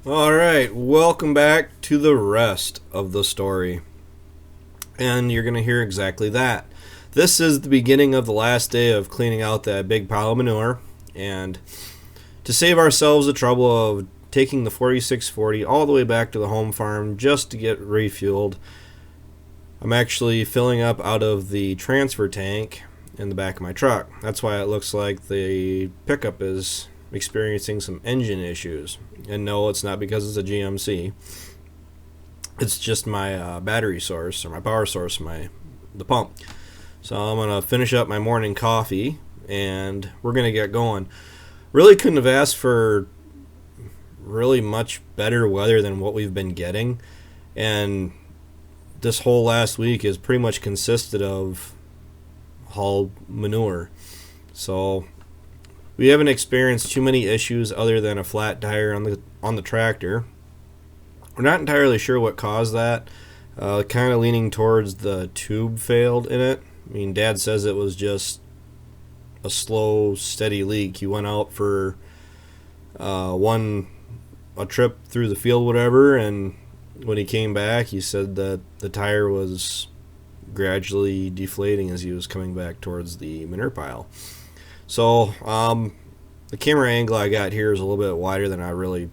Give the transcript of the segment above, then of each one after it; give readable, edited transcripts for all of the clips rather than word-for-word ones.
Alright, welcome back to the rest of the story. And you're going to hear exactly that. This is the beginning of the last day of cleaning out that big pile of manure. And to save ourselves the trouble of taking the 4640 all the way back to the home farm just to get refueled, I'm actually filling up out of the transfer tank in the back of my truck. That's why it looks like the pickup is experiencing some engine issues. And no, it's not because it's a GMC. It's just my battery source, or my power source, the pump. So I'm going to finish up my morning coffee and we're going to get going. Really couldn't have asked for really much better weather than what we've been getting. And this whole last week has pretty much consisted of hauled manure. So we haven't experienced too many issues other than a flat tire on the tractor. We're not entirely sure what caused that. Kind of leaning towards the tube failed in it. I mean, Dad says it was just a slow, steady leak. He went out for a trip through the field, whatever, and when he came back, he said that the tire was gradually deflating as he was coming back towards the manure pile. So the camera angle I got here is a little bit wider than I really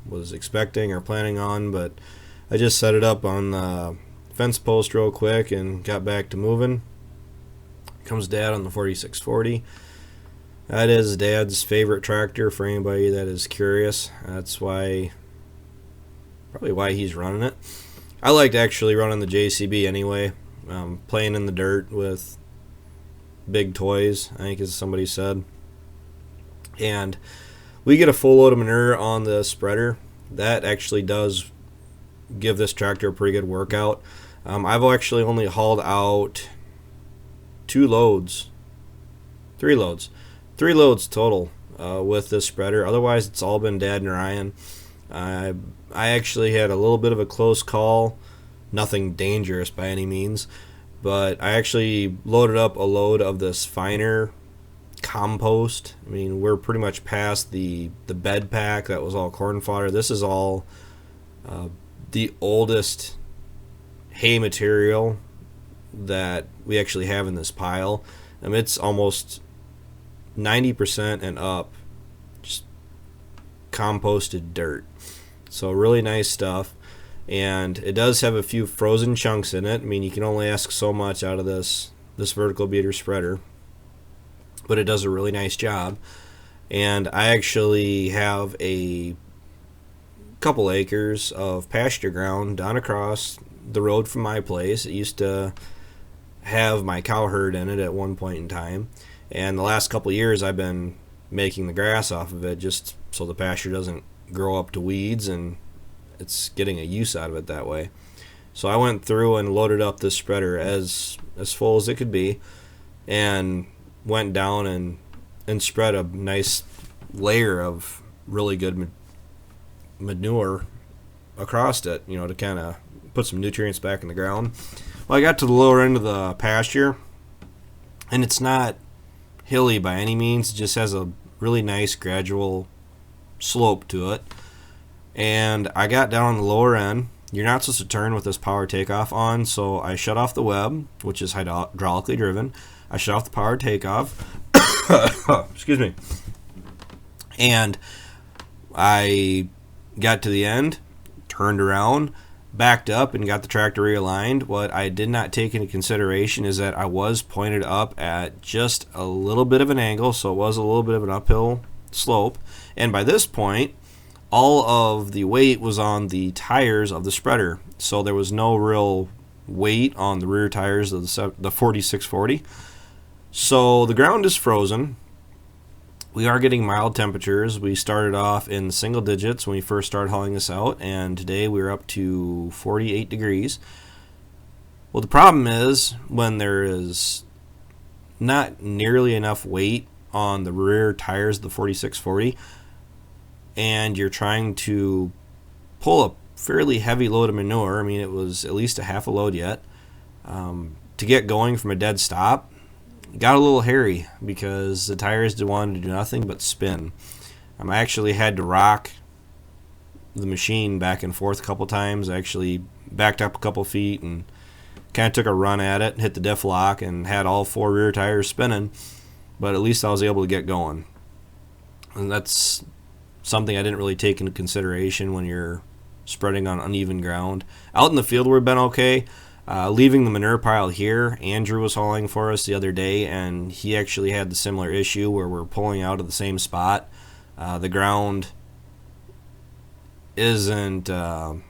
was expecting or planning on, but I just set it up on the fence post real quick and got back to moving. Comes Dad on the 4640. That is Dad's favorite tractor for anybody that is curious. That's probably why he's running it. I liked actually running the JCB anyway, playing in the dirt with big toys, I think as somebody said. And we get a full load of manure on the spreader. That actually does give this tractor a pretty good workout. I've actually only hauled out three loads total with this spreader. Otherwise, it's all been Dad and Ryan. I actually had a little bit of a close call, nothing dangerous by any means, but I actually loaded up a load of this finer compost. I mean, we're pretty much past the bed pack that was all corn fodder. This is all the oldest hay material that we actually have in this pile. It's almost 90% and up just composted dirt. So really nice stuff. And it does have a few frozen chunks in it. I mean, you can only ask so much out of this vertical beater spreader, but it does a really nice job. And I actually have a couple acres of pasture ground down across the road from my place. It used to have my cow herd in it at one point in time, and the last couple of years I've been making the grass off of it just so the pasture doesn't grow up to weeds, and it's getting a use out of it that way. So I went through and loaded up this spreader as full as it could be, and went down and spread a nice layer of really good manure across it, to kind of put some nutrients back in the ground. Well, I got to the lower end of the pasture, and it's not hilly by any means. It just has a really nice gradual slope to it. And I got down on the lower end. You're not supposed to turn with this power takeoff on, so I shut off the web, which is hydraulically driven. I shut off the power takeoff. Excuse me. And I got to the end, turned around, backed up, and got the tractor realigned. What I did not take into consideration is that I was pointed up at just a little bit of an angle, so it was a little bit of an uphill slope. And by this point, all of the weight was on the tires of the spreader, so there was no real weight on the rear tires of the 4640. So the ground is frozen. We are getting mild temperatures. We started off in single digits when we first started hauling this out, and today we're up to 48 degrees. Well, the problem is when there is not nearly enough weight on the rear tires of the 4640, and you're trying to pull a fairly heavy load of manure. I mean, it was at least a half a load yet. To get going from a dead stop, got a little hairy because the tires wanted to do nothing but spin. I actually had to rock the machine back and forth a couple times. I actually backed up a couple feet and kind of took a run at it, hit the diff lock, and had all 4 rear tires spinning. But at least I was able to get going. And that's something I didn't really take into consideration when you're spreading on uneven ground. Out in the field, we've been okay. Leaving the manure pile here, Andrew was hauling for us the other day, and he actually had the similar issue where we're pulling out of the same spot. The ground isn't, well,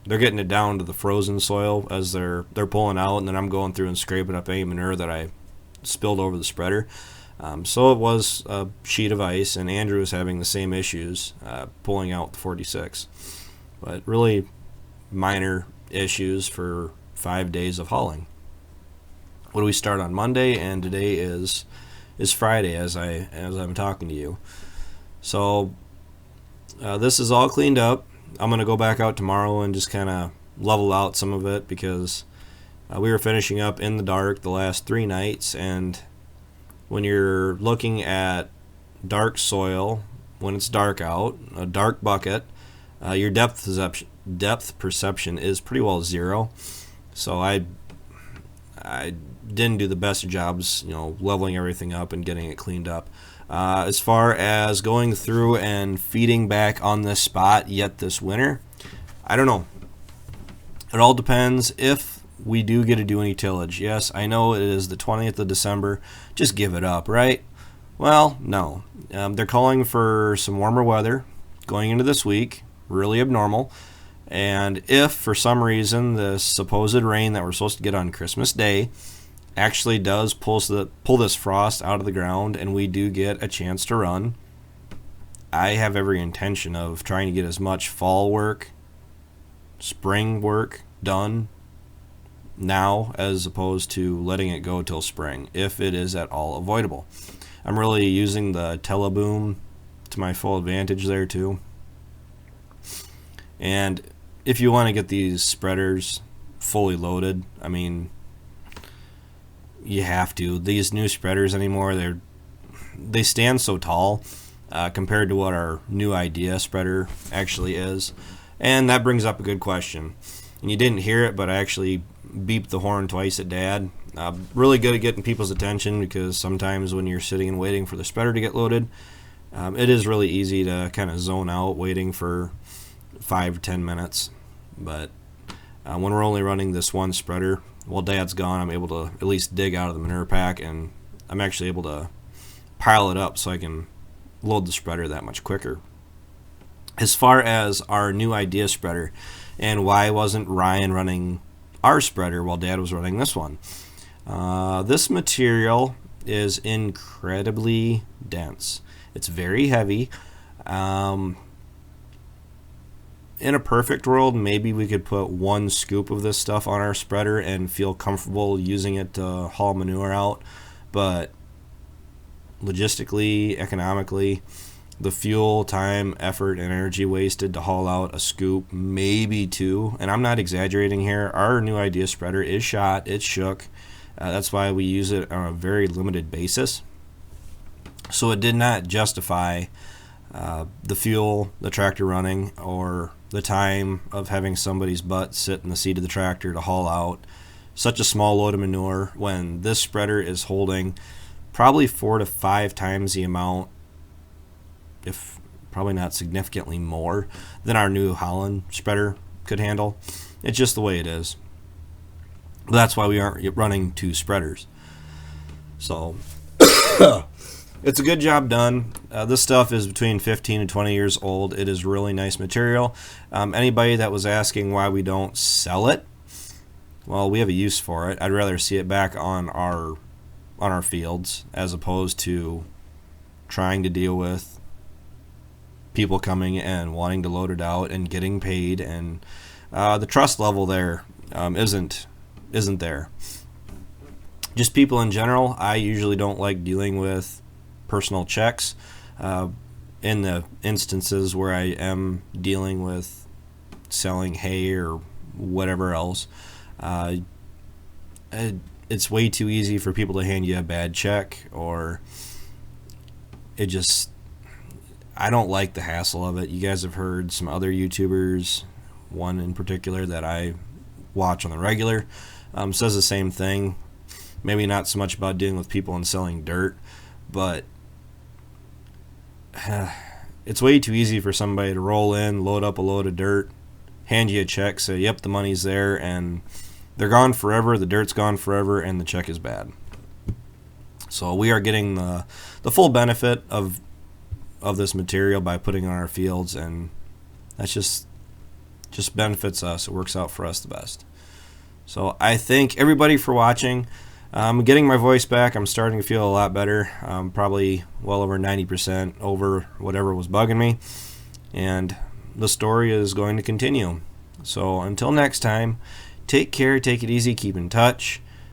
they're getting it down to the frozen soil as they're pulling out, and then I'm going through and scraping up any manure that I spilled over the spreader. So it was a sheet of ice, and Andrew was having the same issues pulling out the 46. But really minor issues for 5 days of hauling. What do we start on Monday? And today is Friday as I'm talking to you. So this is all cleaned up. I'm going to go back out tomorrow and just kind of level out some of it because we were finishing up in the dark the last 3 nights, and when you're looking at dark soil, when it's dark out, a dark bucket, your depth perception is pretty well 0. So I didn't do the best of jobs, leveling everything up and getting it cleaned up. As far as going through and feeding back on this spot yet this winter, I don't know. It all depends if we do get to do any tillage. Yes, I know it is the 20th of December. Just give it up, right? Well, no. They're calling for some warmer weather going into this week, really abnormal. And if for some reason the supposed rain that we're supposed to get on Christmas Day actually does pull this frost out of the ground and we do get a chance to run, I have every intention of trying to get as much fall work, spring work done now as opposed to letting it go till spring, if it is at all avoidable. I'm really using the teleboom to my full advantage there too. And if you want to get these spreaders fully loaded, I mean, you have to. These new spreaders anymore, they stand so tall compared to what our new idea spreader actually is. And that brings up a good question. And you didn't hear it, but I actually beeped the horn twice at Dad. Really good at getting people's attention because sometimes when you're sitting and waiting for the spreader to get loaded, it is really easy to kind of zone out waiting for 5 to 10 minutes. But when we're only running this one spreader, while Dad's gone, I'm able to at least dig out of the manure pack, and I'm actually able to pile it up so I can load the spreader that much quicker. As far as our new idea spreader and why wasn't Ryan running our spreader while Dad was running this one, this material is incredibly dense. It's very heavy. In a perfect world, maybe we could put 1 scoop of this stuff on our spreader and feel comfortable using it to haul manure out. But logistically, economically, the fuel, time, effort, and energy wasted to haul out a scoop, maybe 2, and I'm not exaggerating here, our new idea spreader is shot, it's shook. That's why we use it on a very limited basis. So it did not justify the fuel, the tractor running, or the time of having somebody's butt sit in the seat of the tractor to haul out such a small load of manure when this spreader is holding probably 4 to 5 times the amount, if probably not significantly more, than our New Holland spreader could handle. It's just the way it is. But that's why we aren't running 2 spreaders. So it's a good job done. This stuff is between 15 and 20 years old. It is really nice material. Anybody that was asking why we don't sell it, well, we have a use for it. I'd rather see it back on our fields as opposed to trying to deal with people coming and wanting to load it out and getting paid, and the trust level there isn't there. Just people in general, I usually don't like dealing with personal checks. In the instances where I am dealing with selling hay or whatever else, it's way too easy for people to hand you a bad check, or I don't like the hassle of it. You guys have heard some other YouTubers, one in particular that I watch on the regular, says the same thing. Maybe not so much about dealing with people and selling dirt, but it's way too easy for somebody to roll in, load up a load of dirt, hand you a check, say, yep, the money's there, and they're gone forever, the dirt's gone forever, and the check is bad. So we are getting the full benefit of this material by putting it on our fields, and that's just benefits us. It works out for us the best. So I thank everybody for watching. I'm getting my voice back. I'm starting to feel a lot better. Probably well over 90% over whatever was bugging me. And the story is going to continue. So until next time, take care, take it easy, keep in touch.